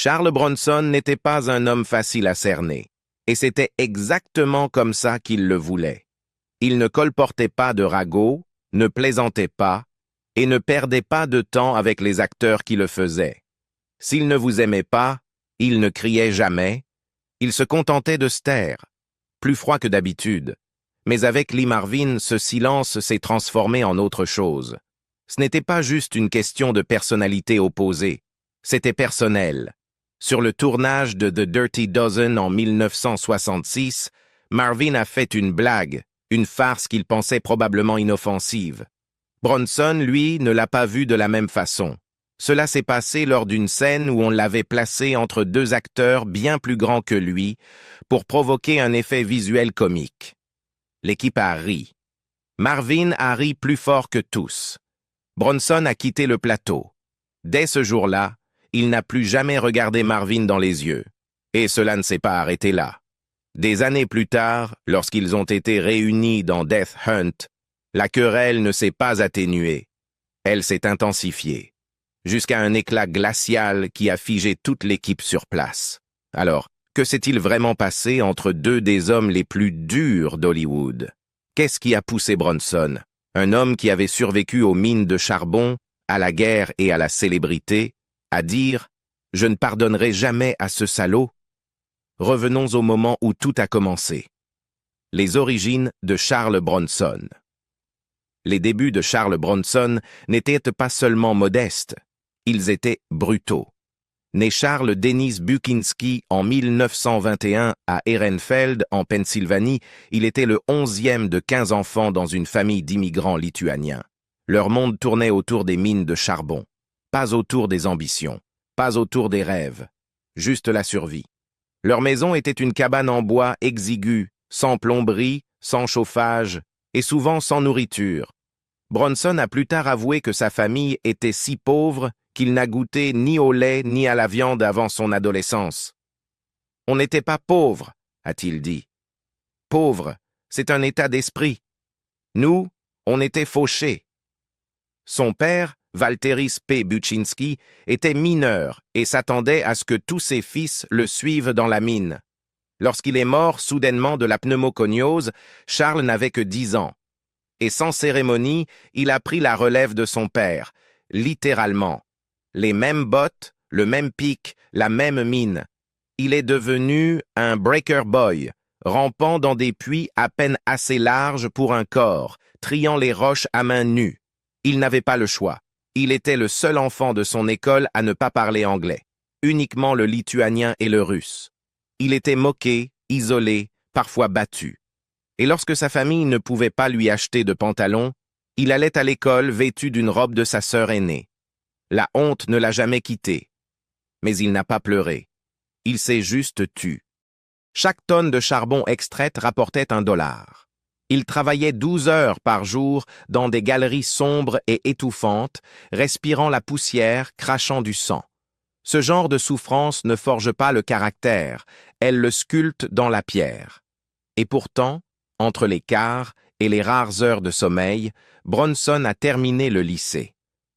Charles Bronson n'était pas un homme facile à cerner, et c'était exactement comme ça qu'il le voulait. Il ne colportait pas de ragots, ne plaisantait pas, et ne perdait pas de temps avec les acteurs qui le faisaient. S'il ne vous aimait pas, il ne criait jamais, il se contentait de se taire, plus froid que d'habitude. Mais avec Lee Marvin, ce silence s'est transformé en autre chose. Ce n'était pas juste une question de personnalité opposée, c'était personnel. Sur le tournage de The Dirty Dozen en 1966, Marvin a fait une blague, une farce qu'il pensait probablement inoffensive. Bronson, lui, ne l'a pas vue de la même façon. Cela s'est passé lors d'une scène où on l'avait placé entre deux acteurs bien plus grands que lui pour provoquer un effet visuel comique. L'équipe a ri. Marvin a ri plus fort que tous. Bronson a quitté le plateau. Dès ce jour-là, il n'a plus jamais regardé Marvin dans les yeux. Et cela ne s'est pas arrêté là. Des années plus tard, lorsqu'ils ont été réunis dans Death Hunt, la querelle ne s'est pas atténuée. Elle s'est intensifiée, jusqu'à un éclat glacial qui a figé toute l'équipe sur place. Alors, que s'est-il vraiment passé entre deux des hommes les plus durs d'Hollywood? Qu'est-ce qui a poussé Bronson, un homme qui avait survécu aux mines de charbon, à la guerre et à la célébrité, à dire « Je ne pardonnerai jamais à ce salaud ». Revenons au moment où tout a commencé. Les origines de Charles Bronson. Les débuts de Charles Bronson n'étaient pas seulement modestes, ils étaient brutaux. Né Charles Dennis Bukinski en 1921 à Ehrenfeld, en Pennsylvanie, il était le 11e de 15 enfants dans une famille d'immigrants lituaniens. Leur monde tournait autour des mines de charbon, pas autour des ambitions, pas autour des rêves, juste la survie. Leur maison était une cabane en bois exiguë, sans plomberie, sans chauffage et souvent sans nourriture. Bronson a plus tard avoué que sa famille était si pauvre qu'il n'a goûté ni au lait ni à la viande avant son adolescence. « On n'était pas pauvre, a-t-il dit. Pauvre, c'est un état d'esprit. Nous, on était fauchés. » Son père, Walteris P. Buczynski, était mineur et s'attendait à ce que tous ses fils le suivent dans la mine. Lorsqu'il est mort soudainement de la pneumoconiose, Charles n'avait que 10 ans. Et sans cérémonie, il a pris la relève de son père, littéralement. Les mêmes bottes, le même pic, la même mine. Il est devenu un breaker boy, rampant dans des puits à peine assez larges pour un corps, triant les roches à main nue. Il n'avait pas le choix. Il était le seul enfant de son école à ne pas parler anglais, uniquement le lituanien et le russe. Il était moqué, isolé, parfois battu. Et lorsque sa famille ne pouvait pas lui acheter de pantalon, il allait à l'école vêtu d'une robe de sa sœur aînée. La honte ne l'a jamais quitté. Mais il n'a pas pleuré. Il s'est juste tu. Chaque tonne de charbon extraite rapportait $1. Il travaillait 12 heures par jour dans des galeries sombres et étouffantes, respirant la poussière, crachant du sang. Ce genre de souffrance ne forge pas le caractère, elle le sculpte dans la pierre. Et pourtant, entre les quarts et les rares heures de sommeil, Bronson a terminé le lycée.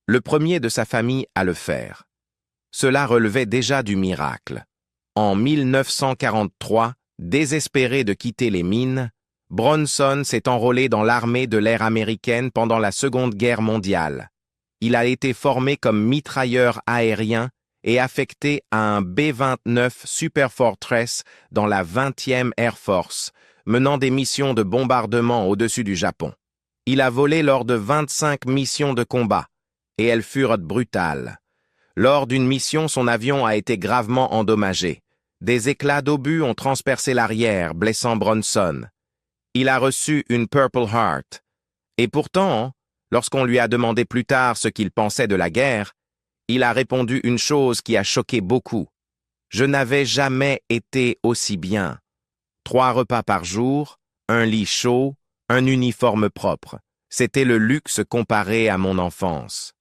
Le premier de sa famille à le faire. Cela relevait déjà du miracle. En 1943, désespéré de quitter les mines, Bronson s'est enrôlé dans l'armée de l'air américaine pendant la Seconde Guerre mondiale. Il a été formé comme mitrailleur aérien et affecté à un B-29 Super Fortress dans la 20e Air Force, menant des missions de bombardement au-dessus du Japon. Il a volé lors de 25 missions de combat, et elles furent brutales. Lors d'une mission, son avion a été gravement endommagé. Des éclats d'obus ont transpercé l'arrière, blessant Bronson. Il a reçu une Purple Heart. Et pourtant, lorsqu'on lui a demandé plus tard ce qu'il pensait de la guerre, il a répondu une chose qui a choqué beaucoup. « Je n'avais jamais été aussi bien. 3 repas par jour, un lit chaud, un uniforme propre. C'était le luxe comparé à mon enfance. »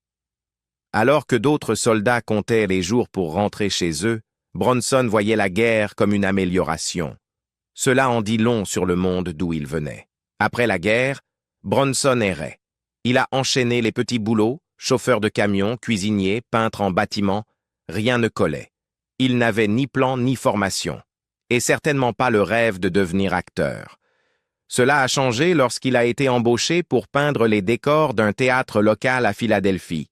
Alors que d'autres soldats comptaient les jours pour rentrer chez eux, Bronson voyait la guerre comme une amélioration. Cela en dit long sur le monde d'où il venait. Après la guerre, Bronson errait. Il a enchaîné les petits boulots, chauffeur de camion, cuisinier, peintre en bâtiment, rien ne collait. Il n'avait ni plan ni formation, et certainement pas le rêve de devenir acteur. Cela a changé lorsqu'il a été embauché pour peindre les décors d'un théâtre local à Philadelphie.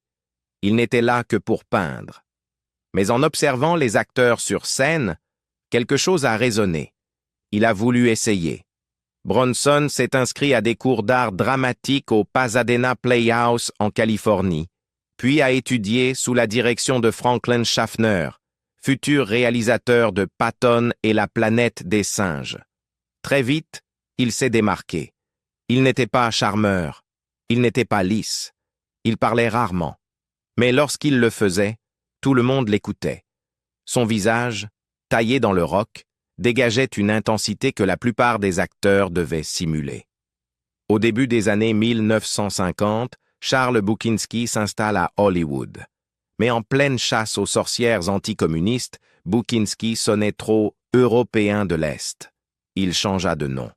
Il n'était là que pour peindre. Mais en observant les acteurs sur scène, quelque chose a résonné. Il a voulu essayer. Bronson s'est inscrit à des cours d'art dramatique au Pasadena Playhouse en Californie, puis a étudié sous la direction de Franklin Schaffner, futur réalisateur de Patton et la planète des singes. Très vite, il s'est démarqué. Il n'était pas charmeur, il n'était pas lisse, il parlait rarement. Mais lorsqu'il le faisait, tout le monde l'écoutait. Son visage, taillé dans le roc, dégageait une intensité que la plupart des acteurs devaient simuler. Au début des années 1950, Charles Bukowski s'installe à Hollywood. Mais en pleine chasse aux sorcières anticommunistes, Bukowski sonnait trop européen de l'Est. Il changea de nom.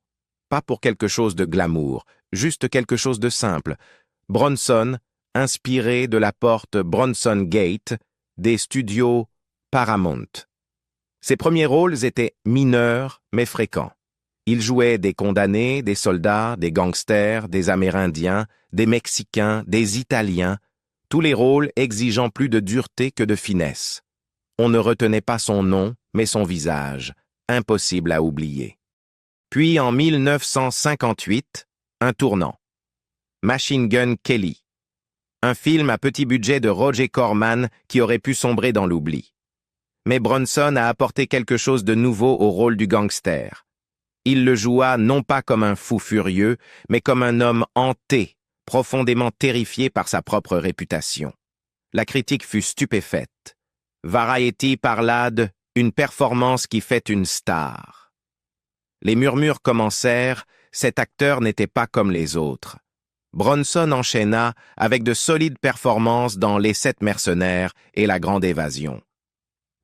Pas pour quelque chose de glamour, juste quelque chose de simple. Bronson, inspiré de la porte Bronson Gate des studios Paramount. Ses premiers rôles étaient mineurs mais fréquents. Il jouait des condamnés, des soldats, des gangsters, des Amérindiens, des Mexicains, des Italiens, tous les rôles exigeant plus de dureté que de finesse. On ne retenait pas son nom, mais son visage, impossible à oublier. Puis en 1958, un tournant. Machine Gun Kelly. Un film à petit budget de Roger Corman qui aurait pu sombrer dans l'oubli. Mais Bronson a apporté quelque chose de nouveau au rôle du gangster. Il le joua non pas comme un fou furieux, mais comme un homme hanté, profondément terrifié par sa propre réputation. La critique fut stupéfaite. Variety parla de « une performance qui fait une star ». Les murmures commencèrent, cet acteur n'était pas comme les autres. Bronson enchaîna avec de solides performances dans Les Sept mercenaires et La Grande Évasion.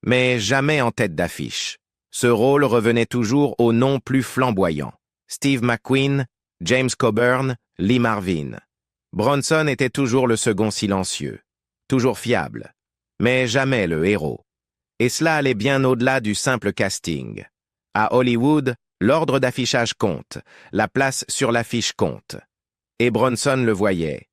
Mais jamais en tête d'affiche. Ce rôle revenait toujours aux noms plus flamboyants. Steve McQueen, James Coburn, Lee Marvin. Bronson était toujours le second silencieux, toujours fiable, mais jamais le héros. Et cela allait bien au-delà du simple casting. À Hollywood, l'ordre d'affichage compte, la place sur l'affiche compte. Et Bronson le voyait.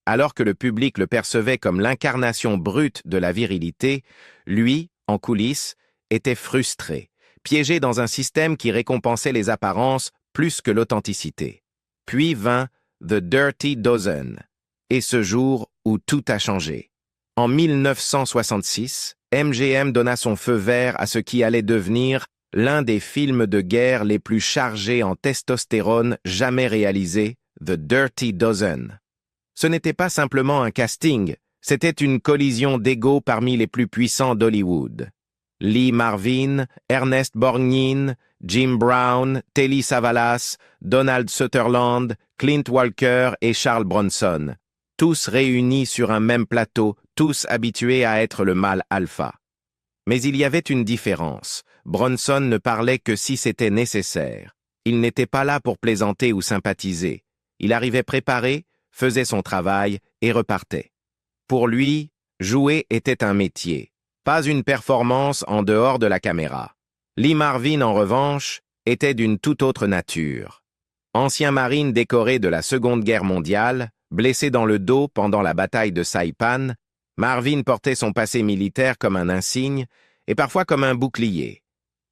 Alors que le public le percevait comme l'incarnation brute de la virilité, lui, en coulisses, était frustré, piégé dans un système qui récompensait les apparences plus que l'authenticité. Puis vint The Dirty Dozen, et ce jour où tout a changé. En 1966, MGM donna son feu vert à ce qui allait devenir l'un des films de guerre les plus chargés en testostérone jamais réalisés, The Dirty Dozen. Ce n'était pas simplement un casting, c'était une collision d'égos parmi les plus puissants d'Hollywood. Lee Marvin, Ernest Borgnine, Jim Brown, Telly Savalas, Donald Sutherland, Clint Walker et Charles Bronson, tous réunis sur un même plateau, tous habitués à être le mâle alpha. Mais il y avait une différence. Bronson ne parlait que si c'était nécessaire. Il n'était pas là pour plaisanter ou sympathiser. Il arrivait préparé, faisait son travail et repartait. Pour lui, jouer était un métier, pas une performance en dehors de la caméra. Lee Marvin, en revanche, était d'une toute autre nature. Ancien marine décoré de la Seconde Guerre mondiale, blessé dans le dos pendant la bataille de Saipan, Marvin portait son passé militaire comme un insigne et parfois comme un bouclier.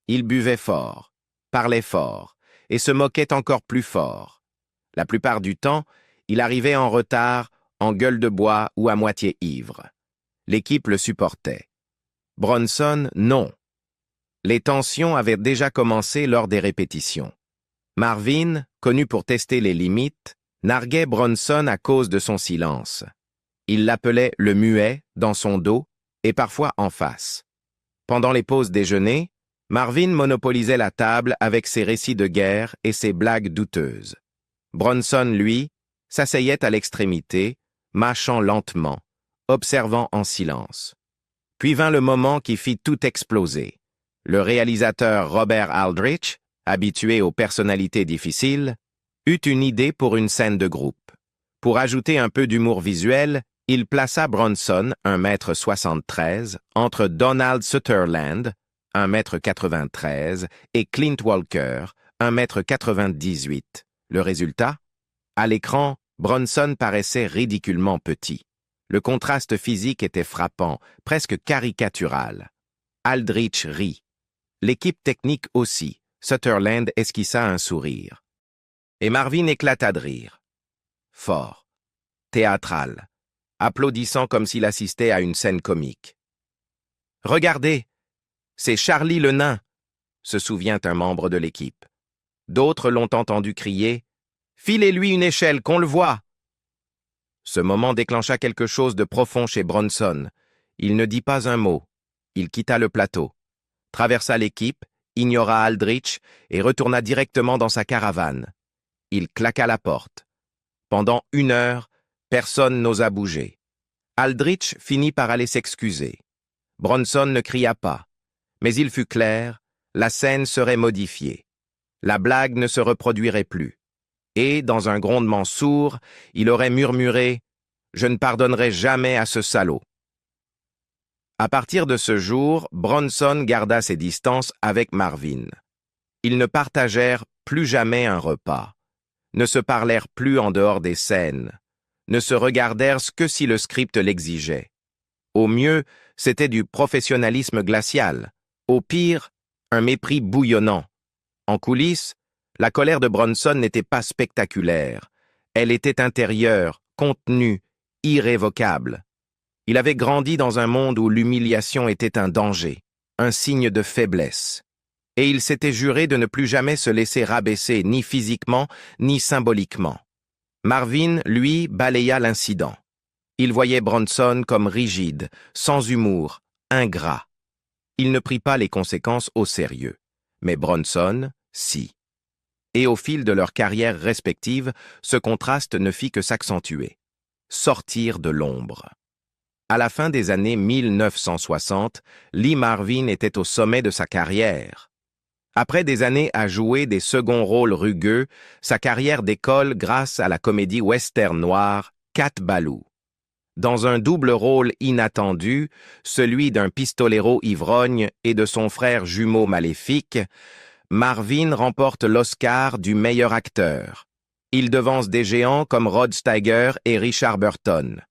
Il buvait fort, parlait fort et se moquait encore plus fort. La plupart du temps, il arrivait en retard, en gueule de bois ou à moitié ivre. L'équipe le supportait. Bronson, non. Les tensions avaient déjà commencé lors des répétitions. Marvin, connu pour tester les limites, narguait Bronson à cause de son silence. Il l'appelait le muet dans son dos et parfois en face. Pendant les pauses déjeuner, Marvin monopolisait la table avec ses récits de guerre et ses blagues douteuses. Bronson, lui, s'asseyait à l'extrémité, mâchant lentement, observant en silence. Puis vint le moment qui fit tout exploser. Le réalisateur Robert Aldrich, habitué aux personnalités difficiles, eut une idée pour une scène de groupe. Pour ajouter un peu d'humour visuel, Il plaça Bronson, 1,73 m, entre Donald Sutherland, 1,93 m, et Clint Walker, 1,98 m. Le résultat? À l'écran, Bronson paraissait ridiculement petit. Le contraste physique était frappant, presque caricatural. Aldrich rit. L'équipe technique aussi. Sutherland esquissa un sourire. Et Marvin éclata de rire. Fort. Théâtral. Applaudissant comme s'il assistait à une scène comique. « Regardez, c'est Charlie le nain !» se souvient un membre de l'équipe. D'autres l'ont entendu crier « Filez-lui une échelle, qu'on le voie !» Ce moment déclencha quelque chose de profond chez Bronson. Il ne dit pas un mot. Il quitta le plateau, traversa l'équipe, ignora Aldrich et retourna directement dans sa caravane. Il claqua la porte. Pendant 1 heure, personne n'osa bouger. Aldrich finit par aller s'excuser. Bronson ne cria pas, mais il fut clair, la scène serait modifiée. La blague ne se reproduirait plus. Et, dans un grondement sourd, il aurait murmuré « Je ne pardonnerai jamais à ce salaud ». À partir de ce jour, Bronson garda ses distances avec Marvin. Ils ne partagèrent plus jamais un repas, ne se parlèrent plus en dehors des scènes, ne se regardèrent que si le script l'exigeait. Au mieux, c'était du professionnalisme glacial. Au pire, un mépris bouillonnant. En coulisses, la colère de Bronson n'était pas spectaculaire. Elle était intérieure, contenue, irrévocable. Il avait grandi dans un monde où l'humiliation était un danger, un signe de faiblesse. Et il s'était juré de ne plus jamais se laisser rabaisser, ni physiquement, ni symboliquement. Marvin, lui, balaya l'incident. Il voyait Bronson comme rigide, sans humour, ingrat. Il ne prit pas les conséquences au sérieux. Mais Bronson, si. Et au fil de leurs carrières respectives, ce contraste ne fit que s'accentuer. Sortir de l'ombre. À la fin des années 1960, Lee Marvin était au sommet de sa carrière. Après des années à jouer des seconds rôles rugueux, sa carrière décolle grâce à la comédie western noire Cat Ballou. Dans un double rôle inattendu, celui d'un pistolero ivrogne et de son frère jumeau maléfique, Marvin remporte l'Oscar du meilleur acteur. Il devance des géants comme Rod Steiger et Richard Burton.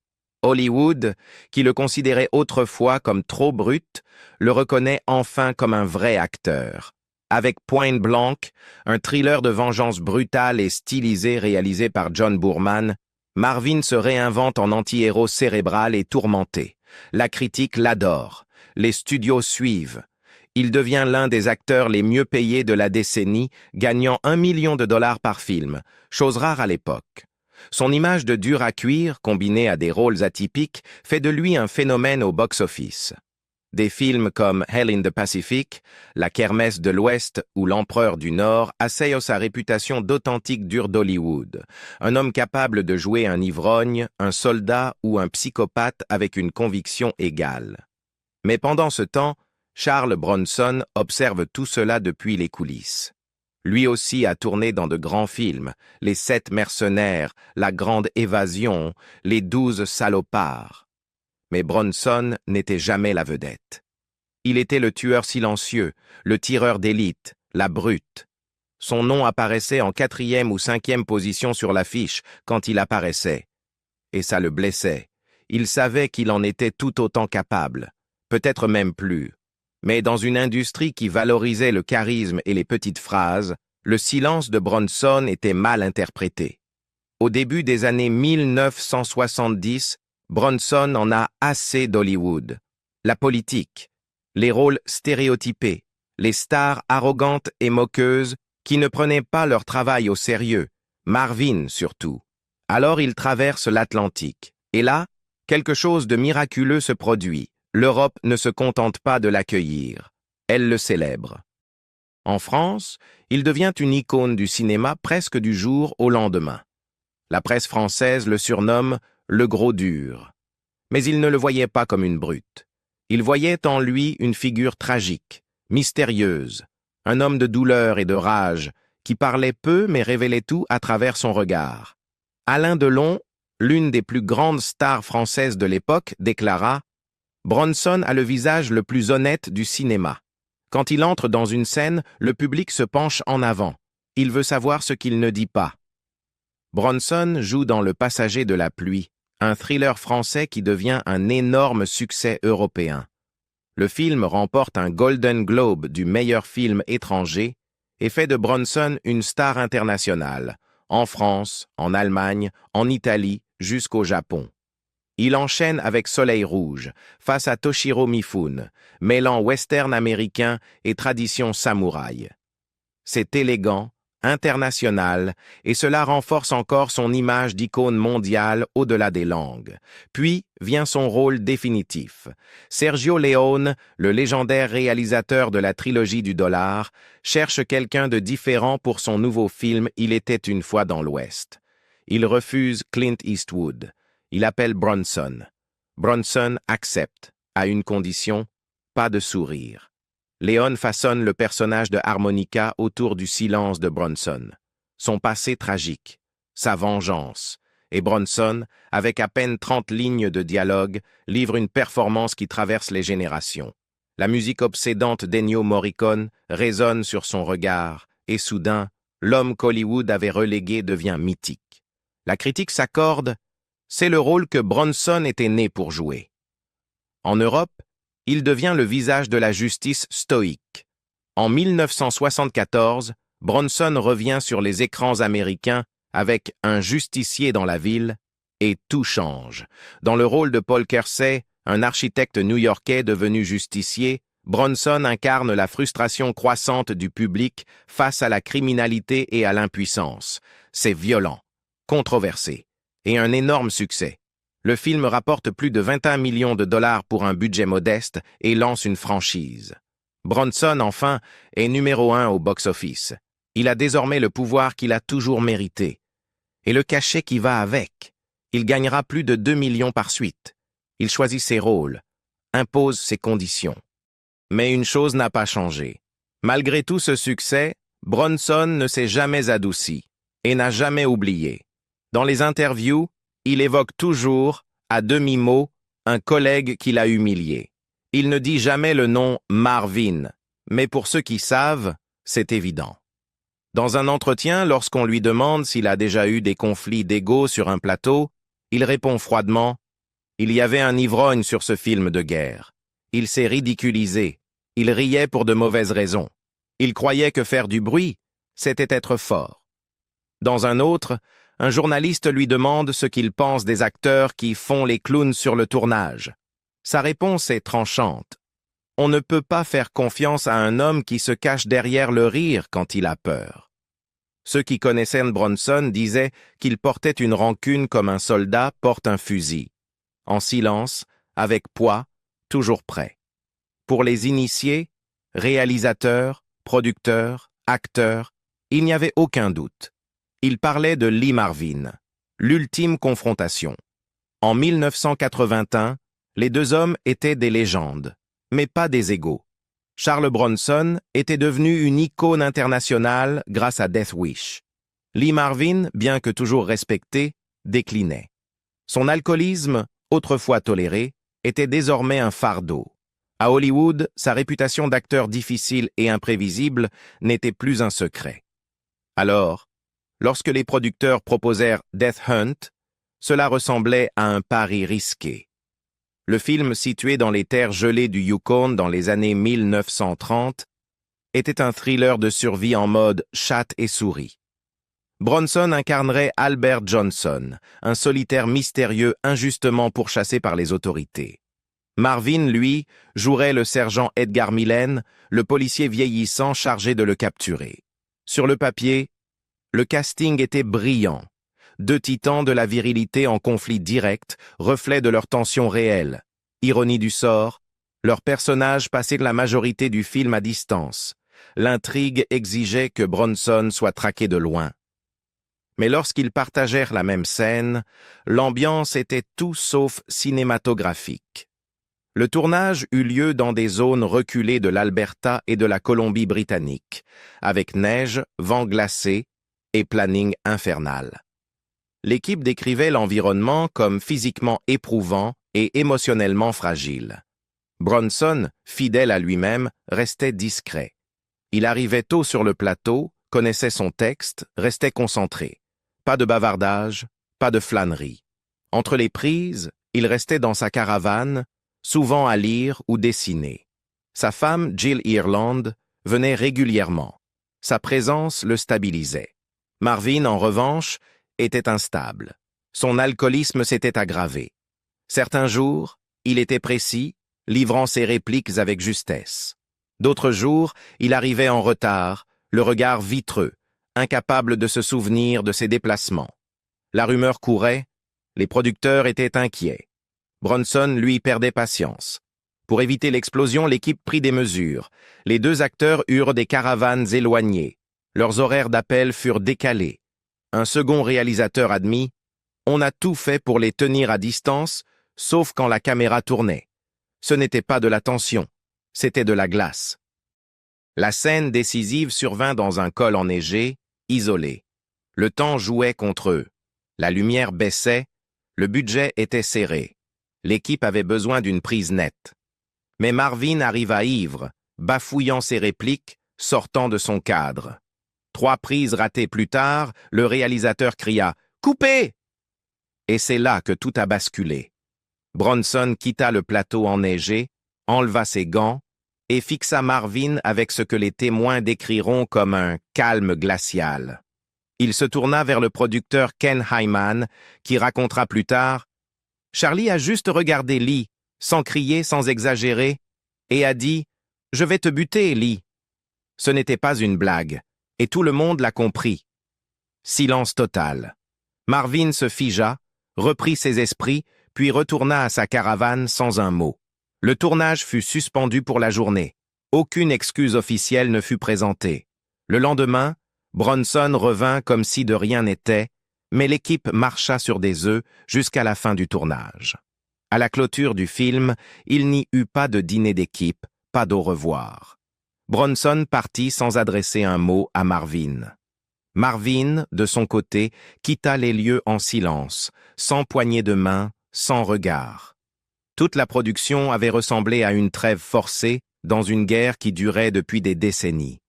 Hollywood, qui le considérait autrefois comme trop brut, le reconnaît enfin comme un vrai acteur. Avec Point Blank, un thriller de vengeance brutale et stylisé réalisé par John Boorman, Marvin se réinvente en anti-héros cérébral et tourmenté. La critique l'adore. Les studios suivent. Il devient l'un des acteurs les mieux payés de la décennie, gagnant $1 million par film, chose rare à l'époque. Son image de dur à cuire, combinée à des rôles atypiques, fait de lui un phénomène au box-office. Des films comme Hell in the Pacific, La Kermesse de l'Ouest ou L'Empereur du Nord assaillent sa réputation d'authentique dur d'Hollywood, un homme capable de jouer un ivrogne, un soldat ou un psychopathe avec une conviction égale. Mais pendant ce temps, Charles Bronson observe tout cela depuis les coulisses. Lui aussi a tourné dans de grands films, Les 7 mercenaires, La Grande Évasion, Les 12 salopards. Mais Bronson n'était jamais la vedette. Il était le tueur silencieux, le tireur d'élite, la brute. Son nom apparaissait en 4e ou 5e position sur l'affiche quand il apparaissait. Et ça le blessait. Il savait qu'il en était tout autant capable, peut-être même plus. Mais dans une industrie qui valorisait le charisme et les petites phrases, le silence de Bronson était mal interprété. Au début des années 1970, Bronson en a assez d'Hollywood. La politique, les rôles stéréotypés, les stars arrogantes et moqueuses qui ne prenaient pas leur travail au sérieux, Marvin surtout. Alors il traverse l'Atlantique. Et là, quelque chose de miraculeux se produit. L'Europe ne se contente pas de l'accueillir. Elle le célèbre. En France, il devient une icône du cinéma presque du jour au lendemain. La presse française le surnomme « le gros dur ». Mais il ne le voyait pas comme une brute. Il voyait en lui une figure tragique, mystérieuse, un homme de douleur et de rage, qui parlait peu mais révélait tout à travers son regard. Alain Delon, l'une des plus grandes stars françaises de l'époque, déclara « Bronson a le visage le plus honnête du cinéma. Quand il entre dans une scène, le public se penche en avant. Il veut savoir ce qu'il ne dit pas. » Bronson joue dans Le Passager de la pluie, un thriller français qui devient un énorme succès européen. Le film remporte un Golden Globe du meilleur film étranger et fait de Bronson une star internationale, en France, en Allemagne, en Italie, jusqu'au Japon. Il enchaîne avec Soleil Rouge, face à Toshiro Mifune, mêlant western américain et tradition samouraï. C'est élégant, international, et cela renforce encore son image d'icône mondiale au-delà des langues. Puis vient son rôle définitif. Sergio Leone, le légendaire réalisateur de la trilogie du dollar, cherche quelqu'un de différent pour son nouveau film Il était une fois dans l'Ouest. Il refuse Clint Eastwood. Il appelle Bronson. Bronson accepte, à une condition, pas de sourire. Leone façonne le personnage de harmonica autour du silence de Bronson, son passé tragique, sa vengeance, et Bronson, avec à peine 30 lignes de dialogue, livre une performance qui traverse les générations. La musique obsédante d'Ennio Morricone résonne sur son regard, et soudain, l'homme qu'Hollywood avait relégué devient mythique. La critique s'accorde, c'est le rôle que Bronson était né pour jouer. En Europe, il devient le visage de la justice stoïque. En 1974, Bronson revient sur les écrans américains avec Un justicier dans la ville, et tout change. Dans le rôle de Paul Kersey, un architecte new-yorkais devenu justicier, Bronson incarne la frustration croissante du public face à la criminalité et à l'impuissance. C'est violent, controversé, et un énorme succès. Le film rapporte plus de 21 millions de dollars pour un budget modeste et lance une franchise. Bronson, enfin, est numéro 1 au box-office. Il a désormais le pouvoir qu'il a toujours mérité. Et le cachet qui va avec. Il gagnera plus de 2 millions par suite. Il choisit ses rôles, impose ses conditions. Mais une chose n'a pas changé. Malgré tout ce succès, Bronson ne s'est jamais adouci et n'a jamais oublié. Dans les interviews, il évoque toujours, à demi-mot, un collègue qui l'a humilié. Il ne dit jamais le nom Marvin, mais pour ceux qui savent, c'est évident. Dans un entretien, lorsqu'on lui demande s'il a déjà eu des conflits d'ego sur un plateau, il répond froidement « Il y avait un ivrogne sur ce film de guerre. Il s'est ridiculisé. Il riait pour de mauvaises raisons. Il croyait que faire du bruit, c'était être fort. » Dans un autre, un journaliste lui demande ce qu'il pense des acteurs qui font les clowns sur le tournage. Sa réponse est tranchante. On ne peut pas faire confiance à un homme qui se cache derrière le rire quand il a peur. Ceux qui connaissaient Bronson disaient qu'il portait une rancune comme un soldat porte un fusil. En silence, avec poids, toujours prêt. Pour les initiés, réalisateurs, producteurs, acteurs, il n'y avait aucun doute. Il parlait de Lee Marvin, l'ultime confrontation. En 1981, les deux hommes étaient des légendes, mais pas des égaux. Charles Bronson était devenu une icône internationale grâce à Death Wish. Lee Marvin, bien que toujours respecté, déclinait. Son alcoolisme, autrefois toléré, était désormais un fardeau. À Hollywood, sa réputation d'acteur difficile et imprévisible n'était plus un secret. Alors, lorsque les producteurs proposèrent Death Hunt, cela ressemblait à un pari risqué. Le film, situé dans les terres gelées du Yukon dans les années 1930, était un thriller de survie en mode chatte et souris. Bronson incarnerait Albert Johnson, un solitaire mystérieux injustement pourchassé par les autorités. Marvin, lui, jouerait le sergent Edgar Millen, le policier vieillissant chargé de le capturer. Sur le papier, le casting était brillant. Deux titans de la virilité en conflit direct, reflet de leur tension réelle. Ironie du sort, leurs personnages passaient la majorité du film à distance. L'intrigue exigeait que Bronson soit traqué de loin. Mais lorsqu'ils partagèrent la même scène, l'ambiance était tout sauf cinématographique. Le tournage eut lieu dans des zones reculées de l'Alberta et de la Colombie-Britannique, avec neige, vent glacé et planning infernal. l'équipe décrivait l'environnement comme physiquement éprouvant et émotionnellement fragile. Bronson, fidèle à lui-même, restait discret. Il arrivait tôt sur le plateau, connaissait son texte, restait concentré. Pas de bavardage, pas de flânerie. Entre les prises, il restait dans sa caravane, souvent à lire ou dessiner. Sa femme, Jill Ireland, venait régulièrement. Sa présence le stabilisait. Marvin, en revanche, était instable. Son alcoolisme s'était aggravé. Certains jours, il était précis, livrant ses répliques avec justesse. D'autres jours, il arrivait en retard, le regard vitreux, incapable de se souvenir de ses déplacements. La rumeur courait, les producteurs étaient inquiets. Bronson, lui, perdait patience. Pour éviter l'explosion, l'équipe prit des mesures. Les deux acteurs eurent des caravanes éloignées. Leurs horaires d'appel furent décalés. Un second réalisateur admit « On a tout fait pour les tenir à distance, sauf quand la caméra tournait. Ce n'était pas de la tension, c'était de la glace. » La scène décisive survint dans un col enneigé, isolé. Le temps jouait contre eux. La lumière baissait, le budget était serré. L'équipe avait besoin d'une prise nette. Mais Marvin arriva ivre, bafouillant ses répliques, sortant de son cadre. 3 prises ratées plus tard, le réalisateur cria « Coupez !» Et c'est là que tout a basculé. Bronson quitta le plateau enneigé, enleva ses gants et fixa Marvin avec ce que les témoins décriront comme un calme glacial. Il se tourna vers le producteur Ken Hyman, qui racontera plus tard « Charlie a juste regardé Lee, sans crier, sans exagérer, et a dit « Je vais te buter, Lee !» Ce n'était pas une blague, et tout le monde l'a compris. Silence total. Marvin se figea, reprit ses esprits, puis retourna à sa caravane sans un mot. Le tournage fut suspendu pour la journée. Aucune excuse officielle ne fut présentée. Le lendemain, Bronson revint comme si de rien n'était, mais l'équipe marcha sur des œufs jusqu'à la fin du tournage. À la clôture du film, il n'y eut pas de dîner d'équipe, pas d'au revoir. Bronson partit sans adresser un mot à Marvin. Marvin, de son côté, quitta les lieux en silence, sans poignée de main, sans regard. Toute la production avait ressemblé à une trêve forcée dans une guerre qui durait depuis des décennies.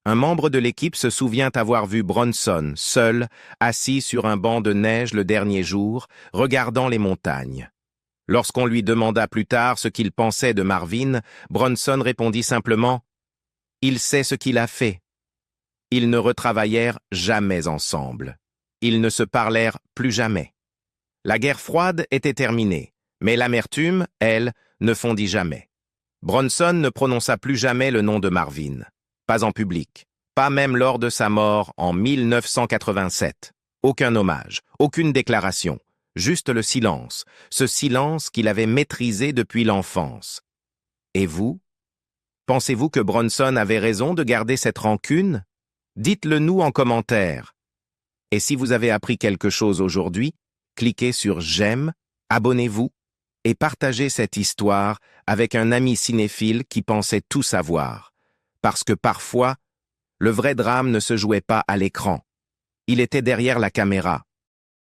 Un membre de l'équipe se souvient avoir vu Bronson, seul, assis sur un banc de neige le dernier jour, regardant les montagnes. Lorsqu'on lui demanda plus tard ce qu'il pensait de Marvin, Bronson répondit simplement « Il sait ce qu'il a fait ». Ils ne retravaillèrent jamais ensemble. Ils ne se parlèrent plus jamais. La guerre froide était terminée, mais l'amertume, elle, ne fondit jamais. Bronson ne prononça plus jamais le nom de Marvin. Pas en public, pas même lors de sa mort en 1987. Aucun hommage, aucune déclaration, juste le silence, ce silence qu'il avait maîtrisé depuis l'enfance. Et vous? Pensez-vous que Bronson avait raison de garder cette rancune? Dites-le nous en commentaire. Et si vous avez appris quelque chose aujourd'hui, cliquez sur j'aime, abonnez-vous et partagez cette histoire avec un ami cinéphile qui pensait tout savoir. Parce que parfois, le vrai drame ne se jouait pas à l'écran. Il était derrière la caméra,